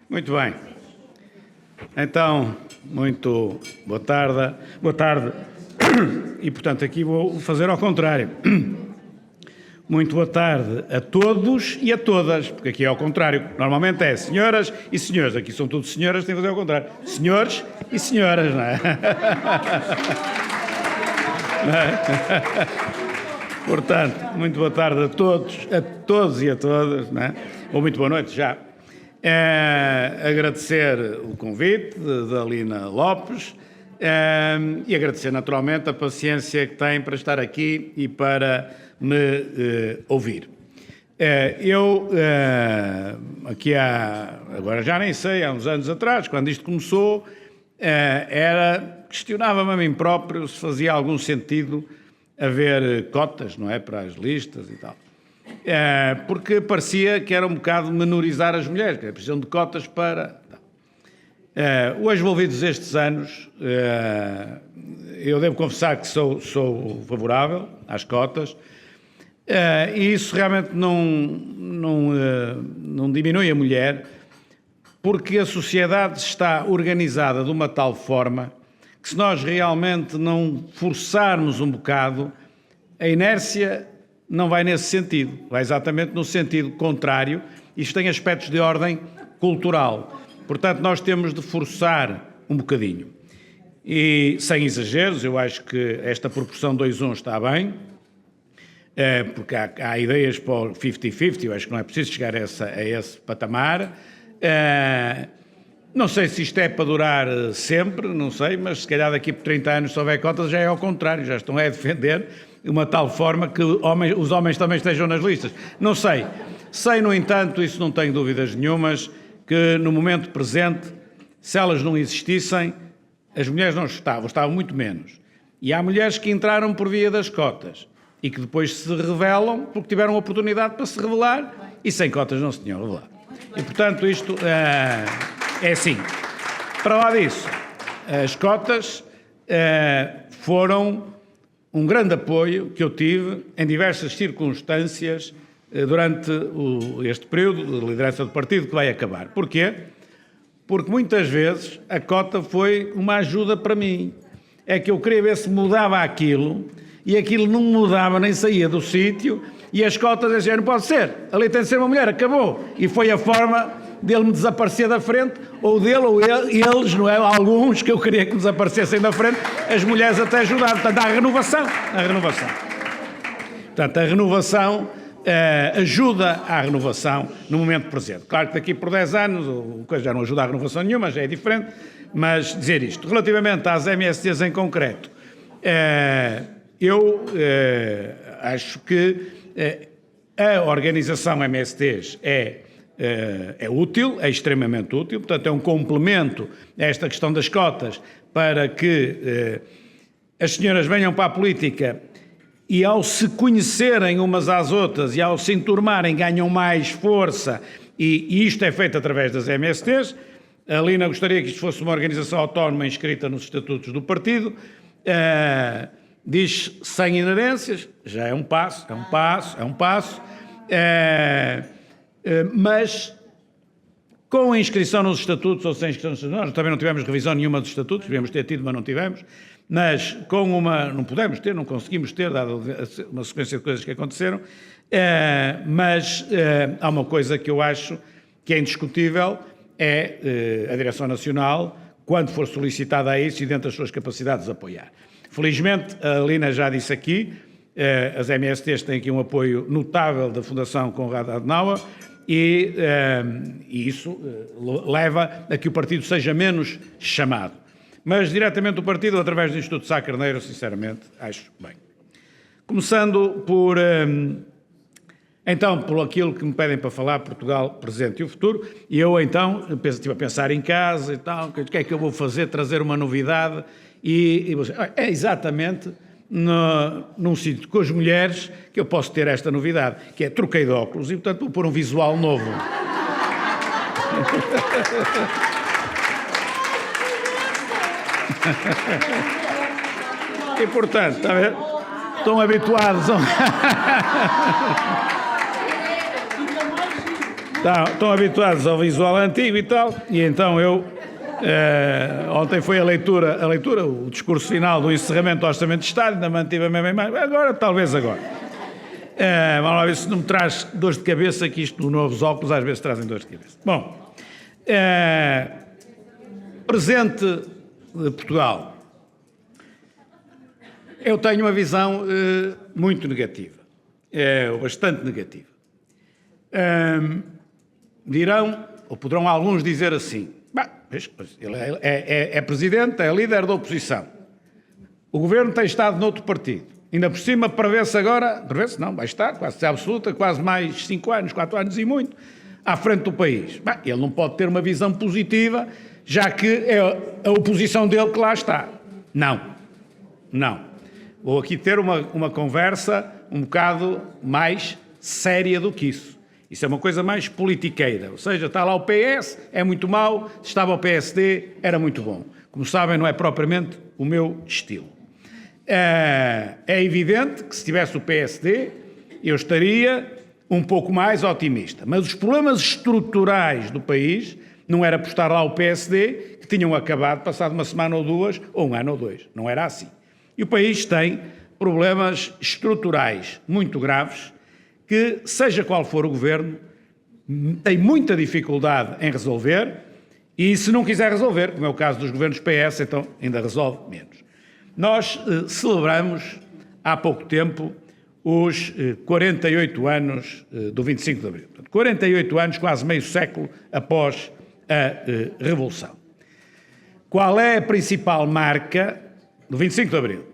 Muito bem. Então, muito boa tarde. Boa tarde. E, portanto, aqui vou fazer ao contrário. Muito boa tarde a todos e a todas, porque aqui é ao contrário. Normalmente é senhoras e senhores. Aqui são todos senhoras, tem que fazer ao contrário. Senhores e senhoras, não é? Não é? Portanto, muito boa tarde a todos e a todas, não é? Ou muito boa noite já. Agradecer o convite da Lina Lopes e agradecer naturalmente a paciência que tem para estar aqui e para me ouvir. Aqui agora já nem sei, há uns anos atrás, quando isto começou, questionava-me a mim próprio se fazia algum sentido haver cotas, não é, para as listas e tal. Porque parecia que era um bocado menorizar as mulheres, que era precisam de cotas para... Hoje, envolvidos estes anos, eu devo confessar que sou favorável às cotas, e isso realmente não diminui a mulher, porque a sociedade está organizada de uma tal forma que se nós realmente não forçarmos um bocado, a inércia não vai nesse sentido, vai exatamente no sentido contrário. Isto tem aspectos de ordem cultural. Portanto, nós temos de forçar um bocadinho. E, sem exageros, eu acho que esta proporção 2:1 está bem, porque há ideias para o 50-50, eu acho que não é preciso chegar a esse patamar. Não sei se isto é para durar sempre, não sei, mas se calhar daqui por 30 anos, se houver cotas, já é ao contrário, já estão a defender de uma tal forma que os homens também estejam nas listas. Não sei. Sei, no entanto, isso não tenho dúvidas nenhumas, que no momento presente, se elas não existissem, as mulheres não estavam muito menos. E há mulheres que entraram por via das cotas e que depois se revelam porque tiveram oportunidade para se revelar e sem cotas não se tinham revelado. E, portanto, isto é assim. Para lá disso, as cotas foram um grande apoio que eu tive em diversas circunstâncias durante este período de liderança do partido que vai acabar. Porquê? Porque muitas vezes a cota foi uma ajuda para mim. É que eu queria ver se mudava aquilo e aquilo não mudava nem saía do sítio e as cotas diziam, não pode ser, ali tem de ser uma mulher, acabou. E foi a forma dele me desaparecer da frente, ou dele ou eles, não é? Alguns que eu queria que desaparecessem da frente, as mulheres até ajudaram. Portanto, há a renovação. Portanto, a renovação ajuda à renovação no momento presente. Claro que daqui por 10 anos a coisa já não ajuda à renovação nenhuma, já é diferente, mas dizer isto. Relativamente às MSTs em concreto, eu acho que a organização MSTs é útil, é extremamente útil, portanto é um complemento a esta questão das cotas para que as senhoras venham para a política e ao se conhecerem umas às outras e ao se enturmarem ganham mais força e isto é feito através das MSTs. A Lina gostaria que isto fosse uma organização autónoma inscrita nos estatutos do partido, diz sem inerências, já é um passo, mas com a inscrição nos estatutos ou sem inscrição nos estatutos, nós também não tivemos revisão nenhuma dos estatutos, devíamos ter tido, mas não tivemos, mas não pudemos ter, não conseguimos ter, dado uma sequência de coisas que aconteceram, mas há uma coisa que eu acho que é indiscutível, é a Direção Nacional, quando for solicitada a isso e dentro das suas capacidades, apoiar. Felizmente, a Lina já disse aqui, as MSTs têm aqui um apoio notável da Fundação Konrad Adenauer e isso leva a que o partido seja menos chamado. Mas diretamente do partido, através do Instituto Sá Carneiro, sinceramente, acho bem. Começando por aquilo que me pedem para falar, Portugal, presente e o futuro, e eu então estive a pensar em casa e tal, o que é que eu vou fazer, trazer uma novidade, e você, é exatamente num sítio com as mulheres que eu posso ter esta novidade, que é troquei de óculos e, portanto, vou pôr um visual novo. E, portanto, está a ver? Estão habituados a... estão habituados ao visual antigo e tal, e então eu, ontem foi a leitura, o discurso final do encerramento do Orçamento de Estado, ainda mantive a mesma imagem, agora, talvez agora. Vamos lá ver se não me traz dores de cabeça, que isto dos novos óculos às vezes trazem dores de cabeça. Bom, presente de Portugal. Eu tenho uma visão muito negativa, bastante negativa. Dirão, ou poderão alguns dizer assim, ele é presidente, é líder da oposição. O governo tem estado noutro partido. Ainda por cima prevê-se agora, prevê-se não, vai estar, quase absoluta, quase mais 5 anos, 4 anos e muito, à frente do país. Ele não pode ter uma visão positiva, já que é a oposição dele que lá está. Não. Vou aqui ter uma conversa um bocado mais séria do que isso. Isso é uma coisa mais politiqueira, ou seja, está lá o PS, é muito mau, se estava o PSD, era muito bom. Como sabem, não é propriamente o meu estilo. É evidente que se tivesse o PSD, eu estaria um pouco mais otimista, mas os problemas estruturais do país não era por estar lá o PSD, que tinham acabado passado uma semana ou duas, ou um ano ou dois, não era assim. E o país tem problemas estruturais muito graves que, seja qual for o governo, tem muita dificuldade em resolver e, se não quiser resolver, como é o caso dos governos PS, então ainda resolve menos. Nós celebramos há pouco tempo os 48 anos do 25 de Abril. Portanto, 48 anos, quase meio século após a Revolução. Qual é a principal marca do 25 de Abril?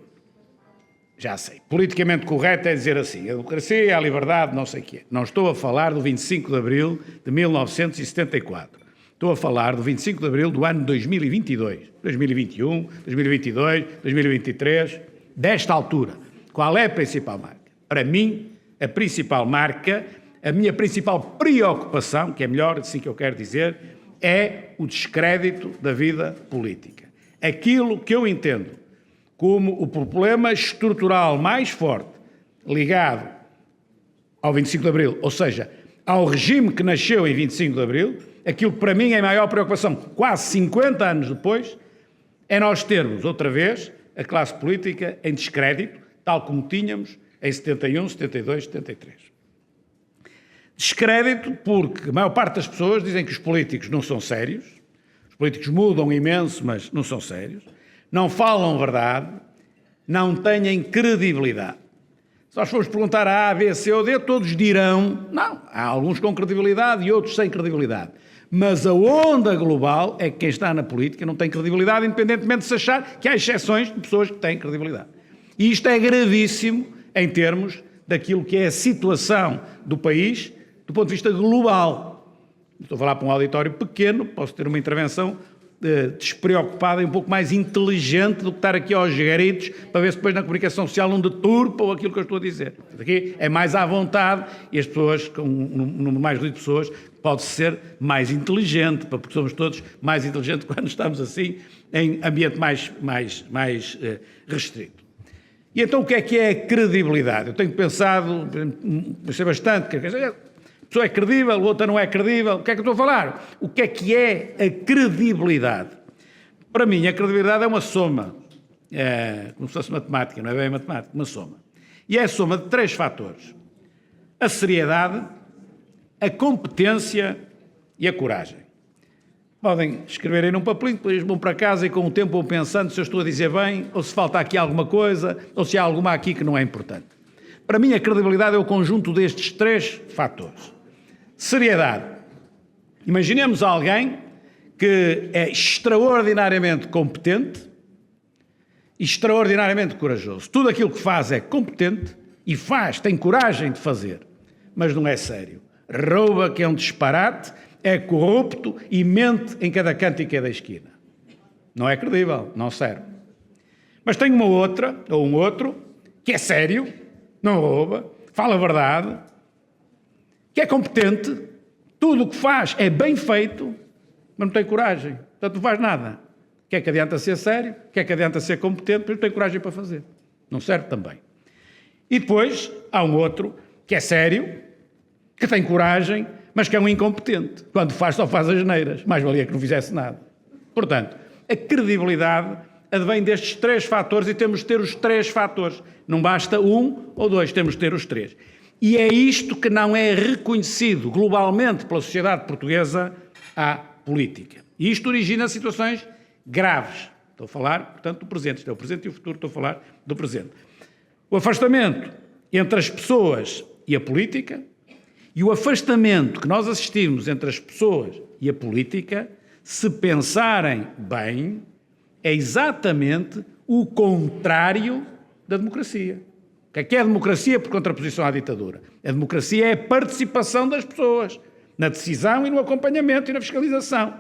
Já sei. Politicamente correto é dizer assim, a democracia, a liberdade, não sei o quê. Não estou a falar do 25 de Abril de 1974. Estou a falar do 25 de Abril do ano 2022. 2021, 2022, 2023, desta altura. Qual é a principal marca? Para mim, a principal marca, a minha principal preocupação, que é melhor assim que eu quero dizer, é o descrédito da vida política. Aquilo que eu entendo como o problema estrutural mais forte ligado ao 25 de Abril, ou seja, ao regime que nasceu em 25 de Abril, aquilo que para mim é a maior preocupação, quase 50 anos depois, é nós termos outra vez a classe política em descrédito, tal como tínhamos em 71, 72, 73. Descrédito porque a maior parte das pessoas dizem que os políticos não são sérios, os políticos mudam imenso, mas não são sérios, não falam verdade, não têm credibilidade. Se nós formos perguntar a B, C ou D, todos dirão, não, há alguns com credibilidade e outros sem credibilidade. Mas a onda global é que quem está na política não tem credibilidade, independentemente de se achar que há exceções de pessoas que têm credibilidade. E isto é gravíssimo em termos daquilo que é a situação do país do ponto de vista global. Estou a falar para um auditório pequeno, posso ter uma intervenção despreocupada e um pouco mais inteligente do que estar aqui aos gritos para ver se depois na comunicação social não deturpam aquilo que eu estou a dizer. Aqui é mais à vontade e as pessoas, com um número mais reduzido de pessoas, pode ser mais inteligente, porque somos todos mais inteligentes quando estamos assim em ambiente mais restrito. E então o que é a credibilidade? Eu tenho pensado, pensei bastante, a pessoa é credível, a outra não é credível. O que é que eu estou a falar? O que é a credibilidade? Para mim, a credibilidade é uma soma, como se fosse matemática, não é bem matemática, uma soma. E é a soma de 3 fatores. A seriedade, a competência e a coragem. Podem escrever aí num papelinho, depois vão para casa e com o tempo vão pensando se eu estou a dizer bem, ou se falta aqui alguma coisa, ou se há alguma aqui que não é importante. Para mim, a credibilidade é o conjunto destes 3 fatores. Seriedade. Imaginemos alguém que é extraordinariamente competente e extraordinariamente corajoso. Tudo aquilo que faz é competente e tem coragem de fazer, mas não é sério. Rouba, que é um disparate, é corrupto e mente em cada canto e cada esquina. Não é credível, não serve. Mas tem uma outra, ou um outro, que é sério, não rouba, fala a verdade, que é competente, tudo o que faz é bem feito, mas não tem coragem, portanto não faz nada. Quer que adianta ser sério, quer que adianta ser competente, mas não tem coragem para fazer. Não serve também. E depois há um outro, que é sério, que tem coragem, mas que é um incompetente. Quando faz, só faz asneiras. Mais valia que não fizesse nada. Portanto, a credibilidade advém destes 3 fatores e temos de ter os 3 fatores. Não basta 1 ou 2, temos de ter os 3. E é isto que não é reconhecido globalmente pela sociedade portuguesa à política. E isto origina situações graves. Estou a falar, portanto, do presente. Isto é o presente e o futuro, estou a falar do presente. O afastamento entre as pessoas e a política, e o afastamento que nós assistimos entre as pessoas e a política, se pensarem bem, é exatamente o contrário da democracia. O que é a democracia por contraposição à ditadura? A democracia é a participação das pessoas na decisão e no acompanhamento e na fiscalização.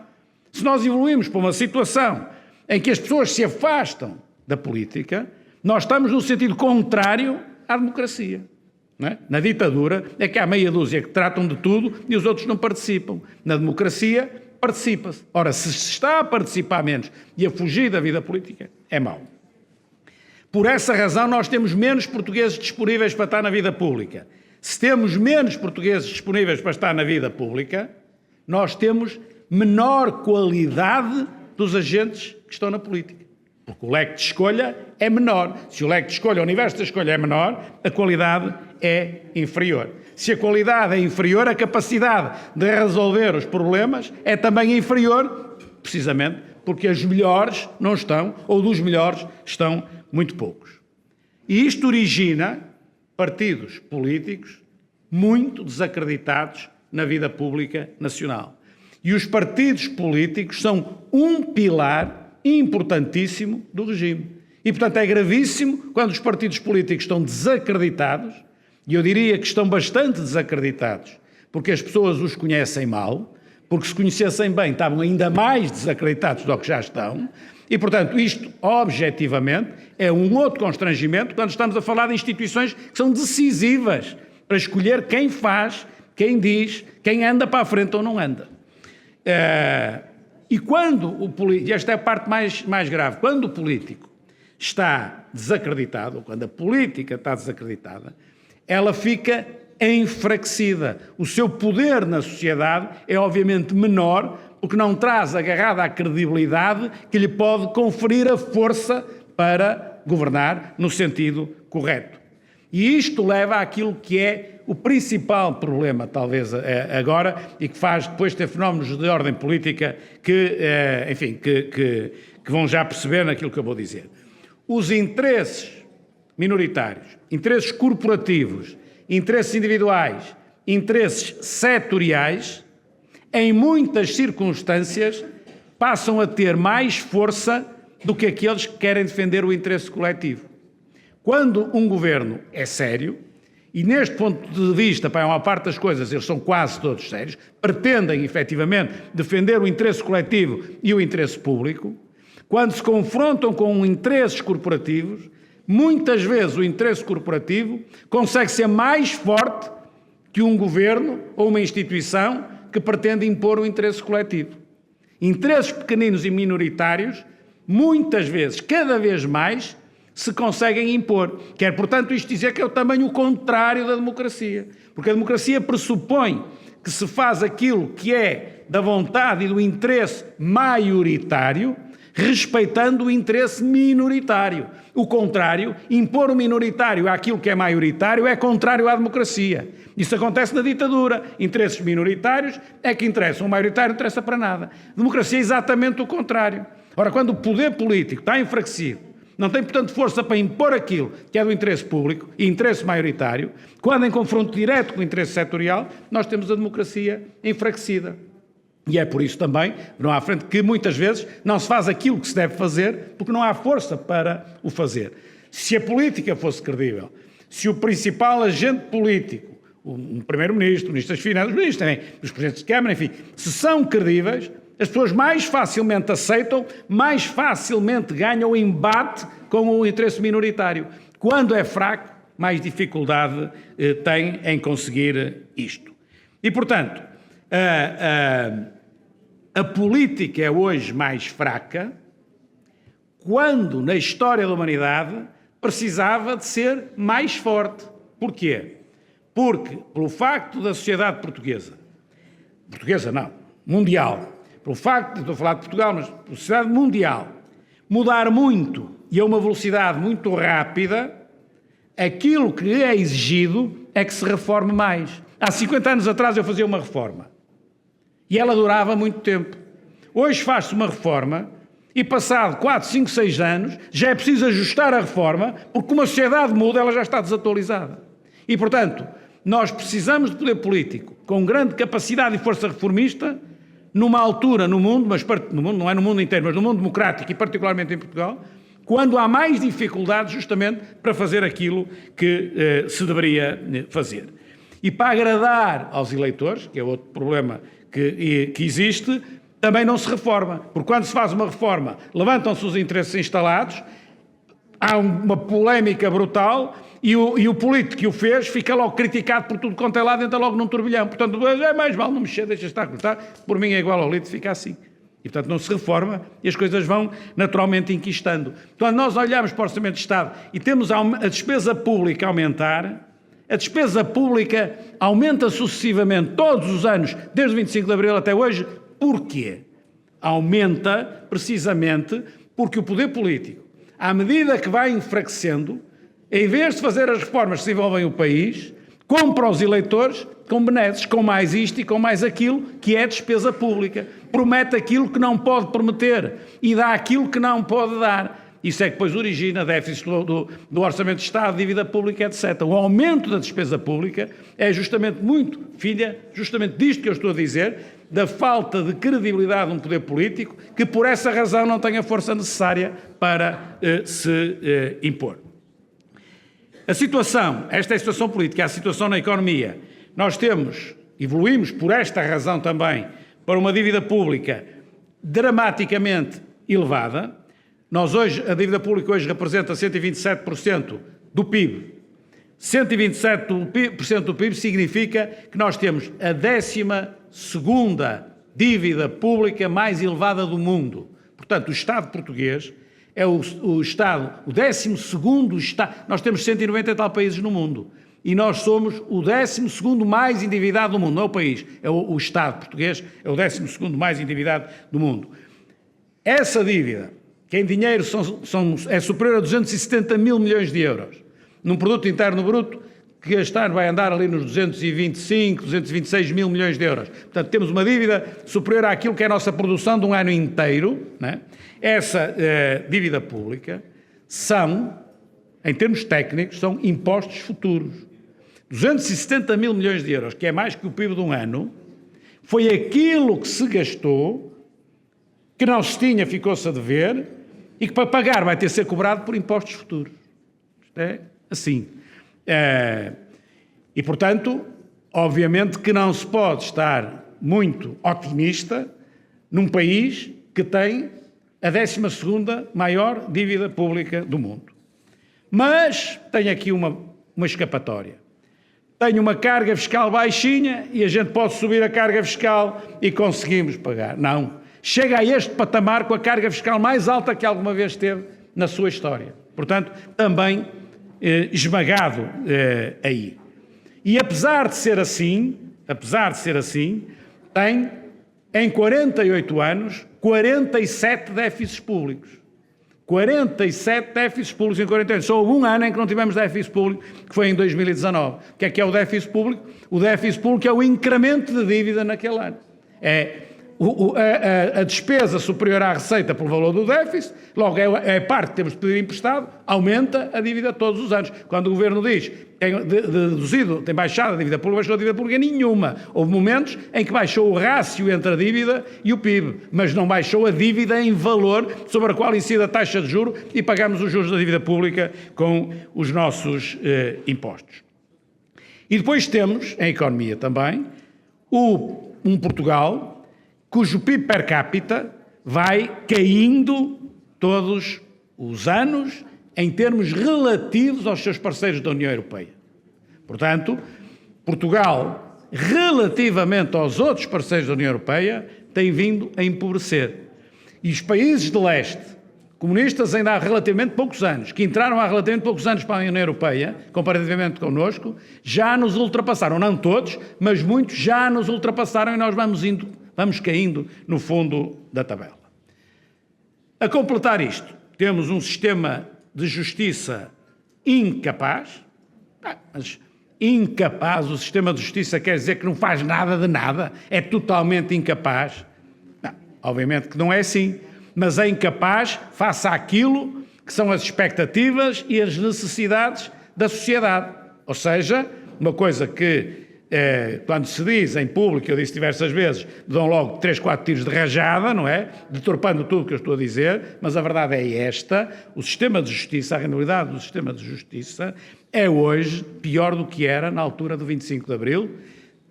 Se nós evoluímos para uma situação em que as pessoas se afastam da política, nós estamos no sentido contrário à democracia. Não é? Na ditadura é que há meia dúzia que tratam de tudo e os outros não participam. Na democracia participa-se. Ora, se está a participar menos e a fugir da vida política, é mau. Por essa razão nós temos menos portugueses disponíveis para estar na vida pública. Se temos menos portugueses disponíveis para estar na vida pública, nós temos menor qualidade dos agentes que estão na política. Porque o leque de escolha é menor. Se o leque de escolha, o universo da escolha é menor, a qualidade é inferior. Se a qualidade é inferior, a capacidade de resolver os problemas é também inferior, precisamente porque as melhores não estão, ou dos melhores estão muito poucos. E isto origina partidos políticos muito desacreditados na vida pública nacional. E os partidos políticos são um pilar importantíssimo do regime. E, portanto, é gravíssimo quando os partidos políticos estão desacreditados, e eu diria que estão bastante desacreditados, porque as pessoas os conhecem mal, porque se conhecessem bem estavam ainda mais desacreditados do que já estão, e, portanto, isto, objetivamente, é um outro constrangimento quando estamos a falar de instituições que são decisivas para escolher quem faz, quem diz, quem anda para a frente ou não anda. E quando o político, e esta é a parte mais grave, quando o político está desacreditado, ou quando a política está desacreditada, ela fica enfraquecida. O seu poder na sociedade é obviamente menor, porque não traz agarrada à credibilidade que lhe pode conferir a força para governar no sentido correto. E isto leva àquilo que é o principal problema, talvez agora, e que faz depois ter fenómenos de ordem política que vão já perceber naquilo que eu vou dizer. Os interesses minoritários, interesses corporativos, interesses individuais, interesses setoriais, em muitas circunstâncias, passam a ter mais força do que aqueles que querem defender o interesse coletivo. Quando um governo é sério, e neste ponto de vista, para a maior parte das coisas, eles são quase todos sérios, pretendem efetivamente defender o interesse coletivo e o interesse público, quando se confrontam com interesses corporativos, muitas vezes o interesse corporativo consegue ser mais forte que um governo ou uma instituição que pretende impor o interesse coletivo. Interesses pequeninos e minoritários, muitas vezes, cada vez mais, se conseguem impor. Quer, portanto, isto dizer que é também o contrário da democracia. Porque a democracia pressupõe que se faz aquilo que é da vontade e do interesse maioritário, respeitando o interesse minoritário. O contrário, impor o minoritário àquilo que é maioritário, é contrário à democracia. Isso acontece na ditadura. Interesses minoritários é que interessam. O maioritário não interessa para nada. A democracia é exatamente o contrário. Ora, quando o poder político está enfraquecido, não tem, portanto, força para impor aquilo que é do interesse público e interesse maioritário, quando em confronto direto com o interesse setorial, nós temos a democracia enfraquecida. E é por isso também, não há frente, que muitas vezes não se faz aquilo que se deve fazer, porque não há força para o fazer. Se a política fosse credível, se o principal agente político, o primeiro-ministro, o ministro das Finanças, os ministros também, os presidentes de Câmara, enfim, se são credíveis, as pessoas mais facilmente aceitam, mais facilmente ganham o embate com o interesse minoritário. Quando é fraco, mais dificuldade tem em conseguir isto. E, portanto, a política é hoje mais fraca quando, na história da humanidade, precisava de ser mais forte. Porquê? Porque, pelo facto da sociedade portuguesa portuguesa não, mundial, pelo facto, estou a falar de Portugal, mas pela sociedade mundial, mudar muito e a uma velocidade muito rápida, aquilo que é exigido é que se reforme mais. Há 50 anos atrás eu fazia uma reforma e ela durava muito tempo. Hoje faz-se uma reforma e passado 4, 5, 6 anos já é preciso ajustar a reforma porque como a sociedade muda ela já está desatualizada. E portanto, nós precisamos de poder político com grande capacidade e força reformista numa altura no mundo, mas no mundo, não é no mundo inteiro, mas no mundo democrático e particularmente em Portugal, quando há mais dificuldades justamente para fazer aquilo que se deveria fazer. E para agradar aos eleitores, que é outro problema que existe, também não se reforma, porque quando se faz uma reforma levantam-se os interesses instalados, há uma polémica brutal e o político que o fez fica logo criticado por tudo quanto é lado, entra logo num turbilhão. Portanto, é mais vale não mexer, deixa estar a cortar, por mim é igual ao litro, fica assim. E, portanto, não se reforma e as coisas vão naturalmente enquistando. Quando nós olhamos para o Orçamento de Estado e temos a despesa pública a aumentar, a despesa pública aumenta sucessivamente todos os anos, desde o 25 de Abril até hoje. Porquê? Aumenta precisamente porque o poder político, à medida que vai enfraquecendo, em vez de fazer as reformas que desenvolvem o país, compra aos eleitores com benesses, com mais isto e com mais aquilo, que é despesa pública. Promete aquilo que não pode prometer e dá aquilo que não pode dar. Isso é que depois origina déficits do Orçamento de Estado, dívida pública, etc. O aumento da despesa pública é justamente muito, filha, justamente disto que eu estou a dizer, da falta de credibilidade de um poder político que por essa razão não tem a força necessária para se impor. A situação, esta é a situação política, a situação na economia. Nós evoluímos por esta razão também para uma dívida pública dramaticamente elevada. A dívida pública hoje representa 127% do PIB. 127% do PIB significa que nós temos a 12ª dívida pública mais elevada do mundo. Portanto, o Estado português é o Estado, o 12º Estado. Nós temos 190 e tal países no mundo. E nós somos o 12º mais endividado do mundo. Não é o país, é o Estado português, é o 12º mais endividado do mundo. Essa dívida, que em dinheiro é superior a 270 mil milhões de euros, num produto interno bruto que este ano vai andar ali nos 225, 226 mil milhões de euros. Portanto, temos uma dívida superior àquilo que é a nossa produção de um ano inteiro, né? Essa dívida pública em termos técnicos, são impostos futuros. 270 mil milhões de euros, que é mais que o PIB de um ano, foi aquilo que se gastou, que não se tinha, ficou-se a dever, e que para pagar vai ter de ser cobrado por impostos futuros. Isto é assim. E, portanto, obviamente que não se pode estar muito otimista num país que tem a 12ª maior dívida pública do mundo. Mas tem aqui uma escapatória. Tem uma carga fiscal baixinha e a gente pode subir a carga fiscal e conseguimos pagar. Não. Chega a este patamar com a carga fiscal mais alta que alguma vez teve na sua história. Portanto, também esmagado aí. E apesar de ser assim, tem em 48 anos 47 déficits públicos. 47 déficits públicos em 40 anos. Só houve um ano em que não tivemos déficit público, que foi em 2019. O que é o déficit público? O déficit público é o incremento de dívida naquele ano. É a despesa superior à receita pelo valor do déficit, logo é a parte que temos de pedir emprestado, aumenta a dívida todos os anos. Quando o Governo diz tem baixado a dívida pública, baixou a dívida pública nenhuma. Houve momentos em que baixou o rácio entre a dívida e o PIB, mas não baixou a dívida em valor sobre a qual incide a taxa de juros e pagamos os juros da dívida pública com os nossos impostos. E depois temos, em economia também, um Portugal cujo PIB per capita vai caindo todos os anos em termos relativos aos seus parceiros da União Europeia. Portanto, Portugal, relativamente aos outros parceiros da União Europeia, tem vindo a empobrecer. E os países de leste, comunistas ainda há relativamente poucos anos, que entraram há relativamente poucos anos para a União Europeia, comparativamente connosco, já nos ultrapassaram. Não todos, mas muitos já nos ultrapassaram e nós vamos caindo no fundo da tabela. A completar isto, temos um sistema de justiça incapaz, mas incapaz, o sistema de justiça quer dizer que não faz nada de nada, é totalmente incapaz. Não, obviamente que não é assim, mas é incapaz face àquilo que são as expectativas e as necessidades da sociedade. Ou seja, uma coisa que, quando se diz em público, eu disse diversas vezes, dão logo 3, 4 tiros de rajada, não é? Deturpando tudo o que eu estou a dizer, mas a verdade é esta, o sistema de justiça, a realidade do sistema de justiça é hoje pior do que era na altura do 25 de Abril,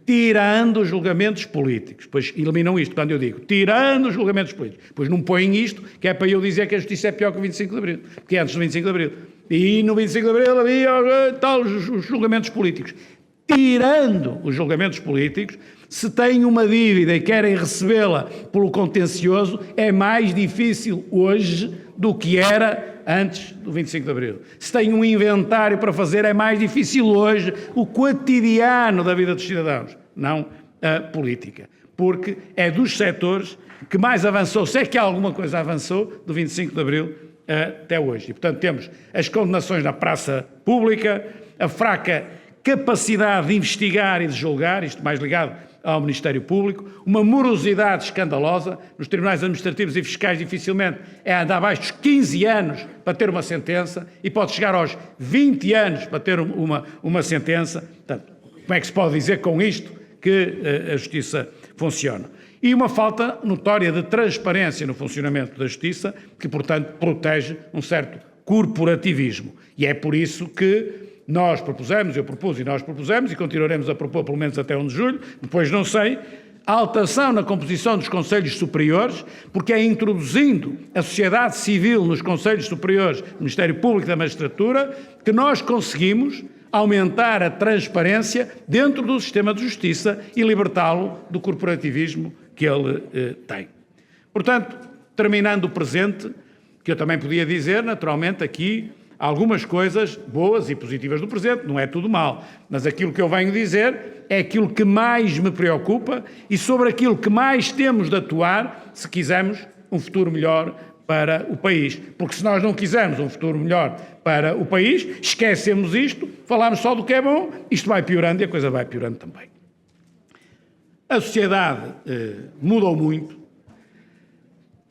tirando os julgamentos políticos. Pois eliminam isto quando eu digo tirando os julgamentos políticos. Pois não põem isto, que é para eu dizer que a justiça é pior que o 25 de Abril, porque é antes do 25 de Abril. E no 25 de Abril havia tal os julgamentos políticos. Tirando os julgamentos políticos, se têm uma dívida e querem recebê-la pelo contencioso, é mais difícil hoje do que era antes do 25 de Abril. Se têm um inventário para fazer, é mais difícil hoje o cotidiano da vida dos cidadãos, não a política. Porque é dos setores que mais avançou, se é que alguma coisa avançou, do 25 de Abril até hoje. E, portanto, temos as condenações na praça pública, a fraca capacidade de investigar e de julgar, isto mais ligado ao Ministério Público, uma morosidade escandalosa, nos tribunais administrativos e fiscais dificilmente é andar abaixo dos 15 anos para ter uma sentença e pode chegar aos 20 anos para ter uma sentença. Portanto, como é que se pode dizer com isto que a Justiça funciona? E uma falta notória de transparência no funcionamento da Justiça, que, portanto, protege um certo corporativismo. E é por isso que nós propusemos, eu propus e nós propusemos, e continuaremos a propor pelo menos até 1 de julho, depois não sei, a alteração na composição dos Conselhos Superiores, porque é introduzindo a sociedade civil nos Conselhos Superiores do Ministério Público e da Magistratura que nós conseguimos aumentar a transparência dentro do sistema de justiça e libertá-lo do corporativismo que ele tem. Portanto, terminando o presente, que eu também podia dizer, naturalmente, aqui, algumas coisas boas e positivas do presente, não é tudo mal, mas aquilo que eu venho dizer é aquilo que mais me preocupa e sobre aquilo que mais temos de atuar se quisermos um futuro melhor para o país. Porque se nós não quisermos um futuro melhor para o país, esquecemos isto, falamos só do que é bom, isto vai piorando e a coisa vai piorando também. A sociedade mudou muito,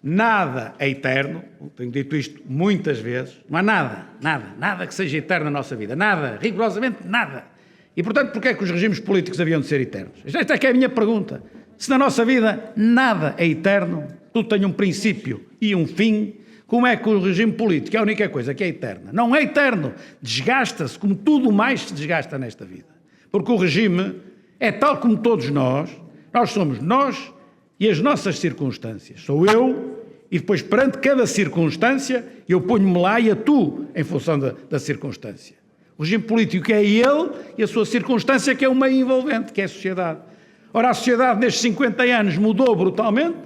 nada é eterno, tenho dito isto muitas vezes, não há nada que seja eterno na nossa vida, nada, rigorosamente nada. E, portanto, porquê é que os regimes políticos haviam de ser eternos? Esta é que é a minha pergunta. Se na nossa vida nada é eterno, tudo tem um princípio e um fim, como é que o regime político é a única coisa que é eterna? Não é eterno, desgasta-se como tudo mais se desgasta nesta vida. Porque o regime é tal como todos nós somos nós e as nossas circunstâncias. Sou eu e depois perante cada circunstância eu ponho-me lá e atuo em função da circunstância. O regime político é ele e a sua circunstância que é o meio envolvente, que é a sociedade. Ora, a sociedade nestes 50 anos mudou brutalmente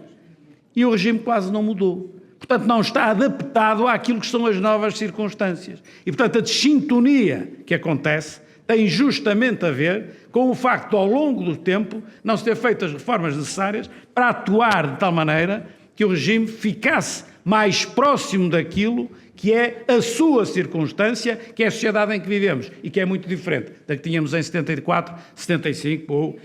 e o regime quase não mudou. Portanto, não está adaptado àquilo que são as novas circunstâncias. E, portanto, a desintonia que acontece tem justamente a ver com o facto de, ao longo do tempo, não se ter feito as reformas necessárias para atuar de tal maneira que o regime ficasse mais próximo daquilo que é a sua circunstância, que é a sociedade em que vivemos e que é muito diferente da que tínhamos em 74, 75 ou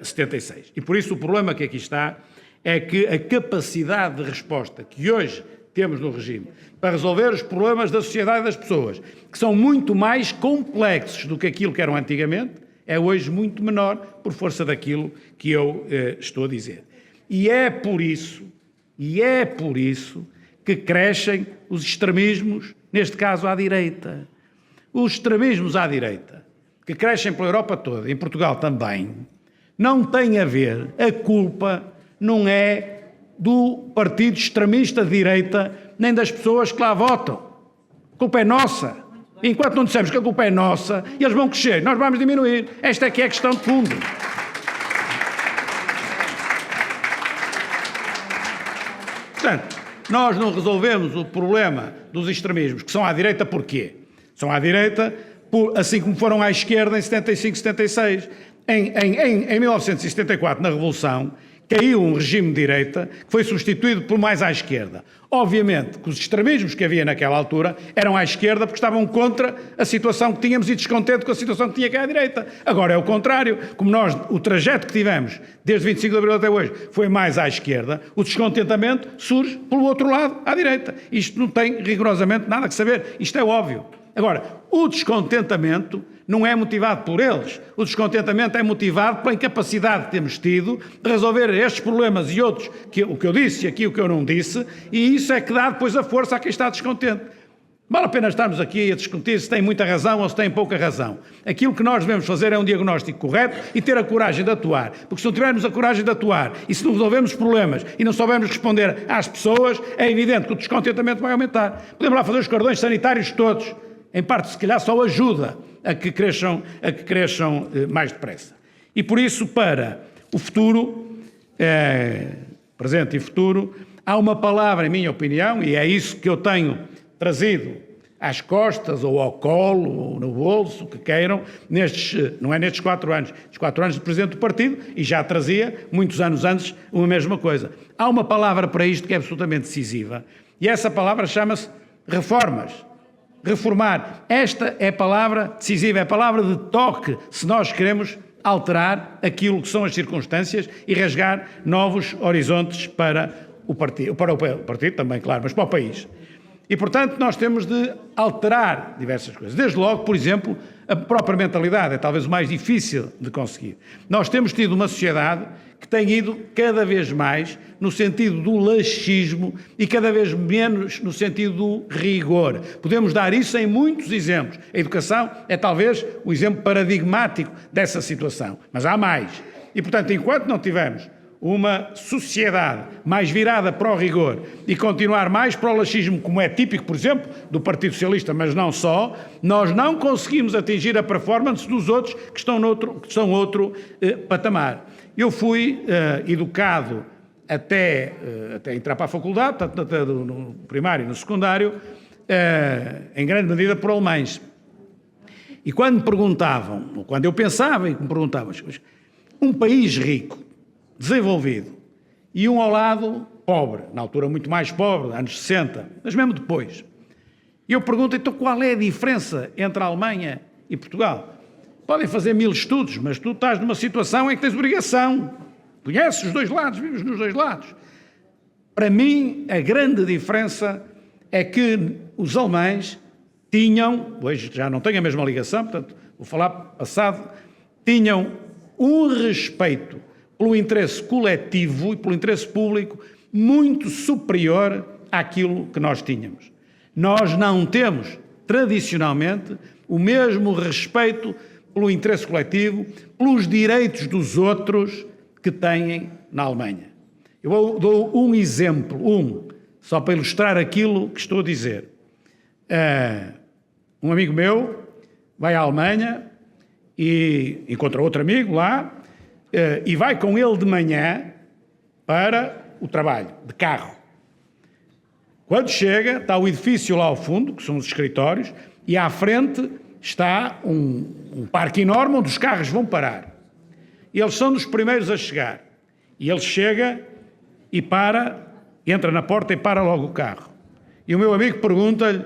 76. E por isso o problema que aqui está é que a capacidade de resposta que hoje temos no regime para resolver os problemas da sociedade e das pessoas, que são muito mais complexos do que aquilo que eram antigamente, é hoje muito menor por força daquilo que eu estou a dizer. E é por isso que crescem os extremismos, neste caso à direita. Os extremismos à direita, que crescem pela Europa toda, em Portugal também, não têm a ver, a culpa não é do partido extremista de direita, nem das pessoas que lá votam. A culpa é nossa. Enquanto não dissermos que a culpa é nossa, eles vão crescer, nós vamos diminuir. Esta é que é a questão de fundo. Portanto, nós não resolvemos o problema dos extremismos, que são à direita, porquê? São à direita, assim como foram à esquerda em 75, 76. Em 1974, na Revolução, caiu um regime de direita que foi substituído por mais à esquerda. Obviamente que os extremismos que havia naquela altura eram à esquerda porque estavam contra a situação que tínhamos e descontente com a situação que tinha cá à direita. Agora é o contrário. Como nós, o trajeto que tivemos desde 25 de abril até hoje foi mais à esquerda, o descontentamento surge pelo outro lado, à direita. Isto não tem rigorosamente nada que saber. Isto é óbvio. Agora, o descontentamento não é motivado por eles. O descontentamento é motivado pela incapacidade que temos tido de resolver estes problemas e outros, o que eu disse e aqui o que eu não disse, e isso é que dá depois a força a quem está descontente. Vale a pena estarmos aqui a discutir se tem muita razão ou se tem pouca razão. Aquilo que nós devemos fazer é um diagnóstico correto e ter a coragem de atuar. Porque se não tivermos a coragem de atuar e se não resolvermos problemas e não soubermos responder às pessoas, é evidente que o descontentamento vai aumentar. Podemos lá fazer os cordões sanitários todos. Em parte, se calhar, só ajuda a que cresçam mais depressa. E por isso, para o futuro, presente e futuro, há uma palavra, em minha opinião, e é isso que eu tenho trazido às costas, ou ao colo, ou no bolso, o que queiram, não é nestes 4 anos, estes 4 anos de presidente do partido, e já trazia, muitos anos antes, uma mesma coisa. Há uma palavra para isto que é absolutamente decisiva, e essa palavra chama-se reformas. Reformar. Esta é a palavra decisiva, é a palavra de toque, se nós queremos alterar aquilo que são as circunstâncias e rasgar novos horizontes para o partido também, claro, mas para o país. E, portanto, nós temos de alterar diversas coisas. Desde logo, por exemplo, a própria mentalidade é talvez o mais difícil de conseguir. Nós temos tido uma sociedade que tem ido cada vez mais no sentido do laxismo e cada vez menos no sentido do rigor. Podemos dar isso em muitos exemplos. A educação é talvez o exemplo paradigmático dessa situação, mas há mais. E, portanto, enquanto não tivermos uma sociedade mais virada para o rigor e continuar mais para o laxismo, como é típico, por exemplo, do Partido Socialista, mas não só, nós não conseguimos atingir a performance dos outros que estão outro patamar. Eu fui educado até entrar para a faculdade, tanto no primário e no secundário, em grande medida por alemães. E quando me perguntavam, ou quando eu pensava e me perguntavam, um país rico, desenvolvido, e um ao lado pobre, na altura muito mais pobre, anos 60, mas mesmo depois. E eu pergunto, então qual é a diferença entre a Alemanha e Portugal? Podem fazer 1000 estudos, mas tu estás numa situação em que tens obrigação. Conheces os dois lados, vives nos dois lados. Para mim, a grande diferença é que os alemães tinham, hoje já não tenho a mesma ligação, portanto, vou falar passado, tinham um respeito pelo interesse coletivo e pelo interesse público muito superior àquilo que nós tínhamos. Nós não temos, tradicionalmente, o mesmo respeito pelo interesse coletivo, pelos direitos dos outros que têm na Alemanha. Eu dou um exemplo, só para ilustrar aquilo que estou a dizer. Um amigo meu vai à Alemanha e encontra outro amigo lá e vai com ele de manhã para o trabalho, de carro. Quando chega, está o edifício lá ao fundo, que são os escritórios, e à frente está um parque enorme onde os carros vão parar. E eles são dos primeiros a chegar. E ele chega e entra na porta e para logo o carro. E o meu amigo pergunta-lhe,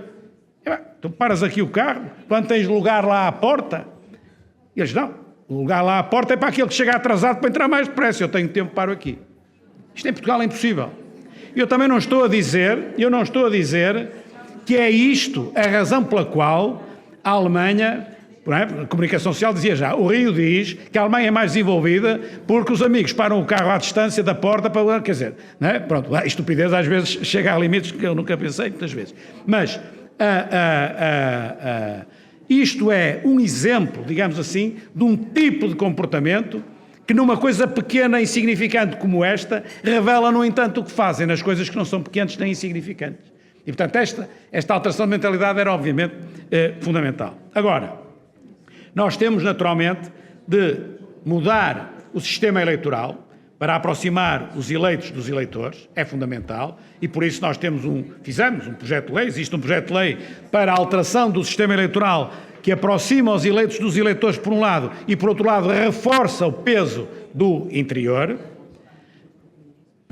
tu paras aqui o carro? Quando tens lugar lá à porta? E eles, não, o lugar lá à porta é para aquele que chega atrasado para entrar mais depressa, eu tenho tempo, paro aqui. Isto em Portugal é impossível. Eu também não estou a dizer que é isto a razão pela qual a Alemanha, a comunicação social dizia já, o Rio diz que a Alemanha é mais desenvolvida porque os amigos param o carro à distância da porta para, quer dizer, não é? Pronto, a estupidez às vezes chega a limites que eu nunca pensei, muitas vezes. Mas isto é um exemplo, digamos assim, de um tipo de comportamento que numa coisa pequena e insignificante como esta, revela, no entanto, o que fazem nas coisas que não são pequenas nem insignificantes. E, portanto, esta alteração de mentalidade era, obviamente, fundamental. Agora, nós temos, naturalmente, de mudar o sistema eleitoral, para aproximar os eleitos dos eleitores, é fundamental, e por isso nós fizemos um projeto de lei, existe um projeto de lei para a alteração do sistema eleitoral que aproxima os eleitos dos eleitores por um lado e por outro lado reforça o peso do interior,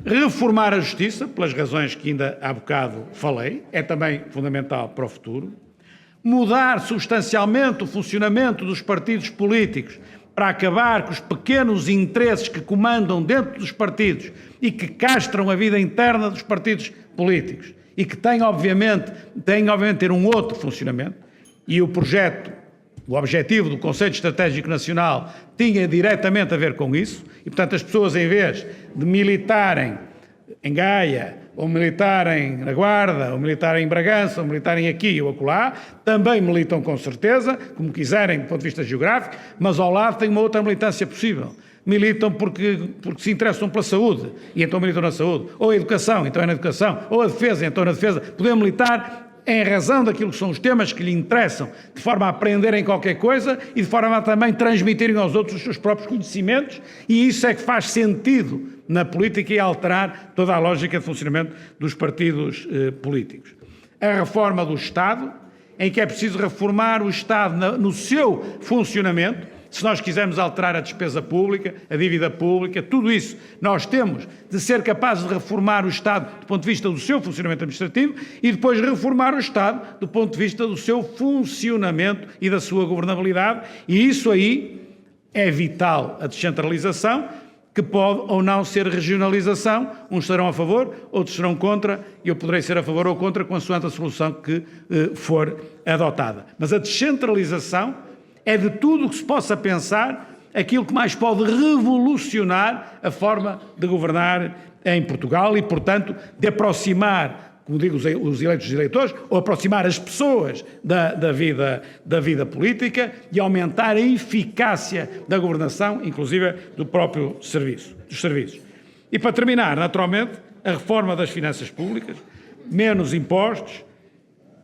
reformar a justiça, pelas razões que ainda há bocado falei, é também fundamental para o futuro, mudar substancialmente o funcionamento dos partidos políticos para acabar com os pequenos interesses que comandam dentro dos partidos e que castram a vida interna dos partidos políticos e que têm, obviamente, ter um outro funcionamento. E o objetivo do Conselho Estratégico Nacional tinha diretamente a ver com isso e, portanto, as pessoas, em vez de militarem em Gaia, ou militarem na Guarda, ou militarem em Bragança, ou militarem aqui ou acolá, também militam com certeza, como quiserem do ponto de vista geográfico, mas ao lado tem uma outra militância possível. Militam porque se interessam pela saúde, e então militam na saúde, ou a educação, então é na educação, ou a defesa, então é na defesa. Podem militar em razão daquilo que são os temas que lhe interessam, de forma a aprenderem qualquer coisa e de forma a também transmitirem aos outros os seus próprios conhecimentos, e isso é que faz sentido na política e alterar toda a lógica de funcionamento dos partidos políticos. A reforma do Estado, em que é preciso reformar o Estado no seu funcionamento. Se nós quisermos alterar a despesa pública, a dívida pública, tudo isso, nós temos de ser capazes de reformar o Estado do ponto de vista do seu funcionamento administrativo e depois reformar o Estado do ponto de vista do seu funcionamento e da sua governabilidade, e isso aí é vital, a descentralização, que pode ou não ser regionalização, uns serão a favor, outros serão contra, e eu poderei ser a favor ou contra consoante a solução que for adotada. Mas a descentralização é de tudo o que se possa pensar aquilo que mais pode revolucionar a forma de governar em Portugal e, portanto, de aproximar, como digo, os eleitos dos eleitores, ou aproximar as pessoas da vida política e aumentar a eficácia da governação, inclusive dos serviços. E, para terminar, naturalmente, a reforma das finanças públicas, menos impostos.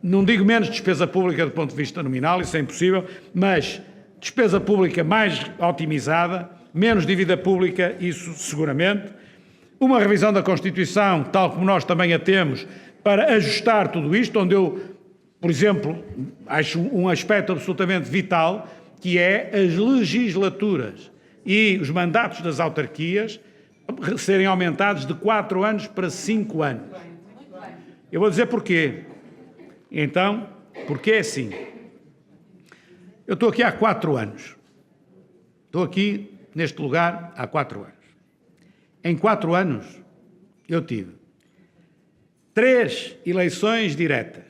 Não digo menos despesa pública do ponto de vista nominal, isso é impossível, mas despesa pública mais otimizada, menos dívida pública, isso seguramente. Uma revisão da Constituição, tal como nós também a temos, para ajustar tudo isto, onde eu, por exemplo, acho um aspecto absolutamente vital, que é as legislaturas e os mandatos das autarquias serem aumentados de 4 anos para 5 anos. Eu vou dizer porquê. Então, porque é assim, eu estou aqui há 4 anos, estou aqui neste lugar há 4 anos. Em 4 anos eu tive 3 eleições diretas,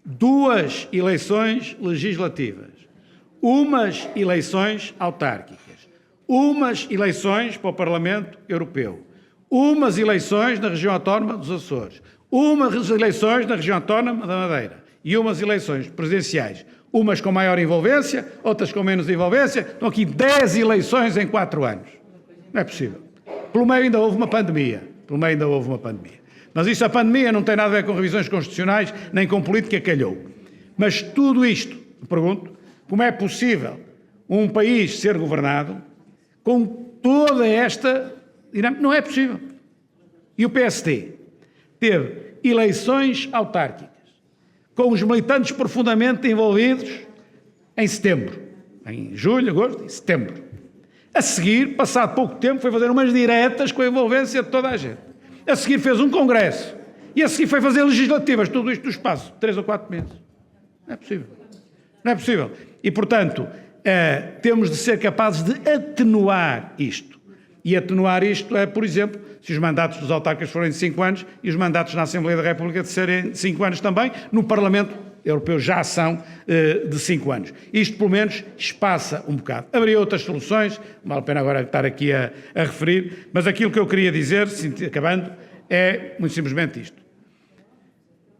2 eleições legislativas, umas eleições autárquicas, umas eleições para o Parlamento Europeu, umas eleições na região autónoma dos Açores, umas eleições na região autónoma da Madeira e umas eleições presidenciais, umas com maior envolvência, outras com menos envolvência. Estão aqui 10 eleições em 4 anos. Não é possível. Pelo meio ainda houve uma pandemia. Mas isso, a pandemia não tem nada a ver com revisões constitucionais, nem com política, calhou. Mas tudo isto, pergunto, como é possível um país ser governado com toda esta dinâmica? Não é possível. E o PSD teve eleições autárquicas, com os militantes profundamente envolvidos em setembro, em julho, agosto, em setembro. A seguir, passado pouco tempo, foi fazer umas diretas com a envolvência de toda a gente. A seguir fez um congresso e a seguir foi fazer legislativas, tudo isto no espaço de 3 ou 4 meses. Não é possível. Não é possível. E, portanto, temos de ser capazes de atenuar isto. E atenuar isto é, por exemplo, se os mandatos dos autárquicos forem de 5 anos e os mandatos na Assembleia da República de serem de 5 anos também, no Parlamento Europeu já são de 5 anos. Isto, pelo menos, espaça um bocado. Haveria outras soluções, não vale a pena agora estar aqui a referir, mas aquilo que eu queria dizer, acabando, é muito simplesmente isto.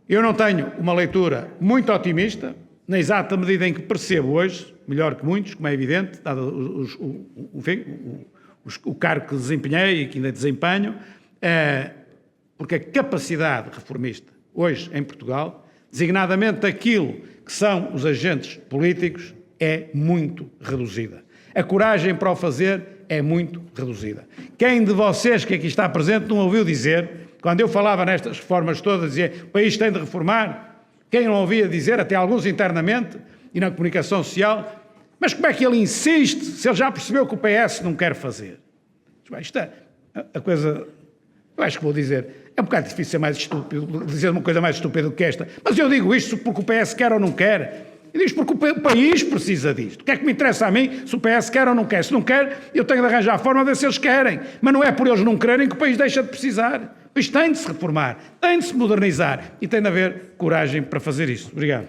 Eu não tenho uma leitura muito otimista, na exata medida em que percebo hoje, melhor que muitos, como é evidente, dado o cargo que desempenhei e que ainda desempenho, porque a capacidade reformista hoje em Portugal, designadamente aquilo que são os agentes políticos, é muito reduzida. A coragem para o fazer é muito reduzida. Quem de vocês que aqui está presente não ouviu dizer, quando eu falava nestas reformas todas, dizia o país tem de reformar? Quem não ouvia dizer, até alguns internamente e na comunicação social, mas como é que ele insiste se ele já percebeu que o PS não quer fazer? Isto é a coisa, eu acho que vou dizer, é um bocado difícil ser mais estúpido, dizer uma coisa mais estúpida do que esta, mas eu digo isto porque o PS quer ou não quer. Eu digo porque o país precisa disto. O que é que me interessa a mim se o PS quer ou não quer? Se não quer, eu tenho de arranjar a forma de ver se eles querem. Mas não é por eles não quererem que o país deixa de precisar. O país tem de se reformar, tem de se modernizar e tem de haver coragem para fazer isso. Obrigado.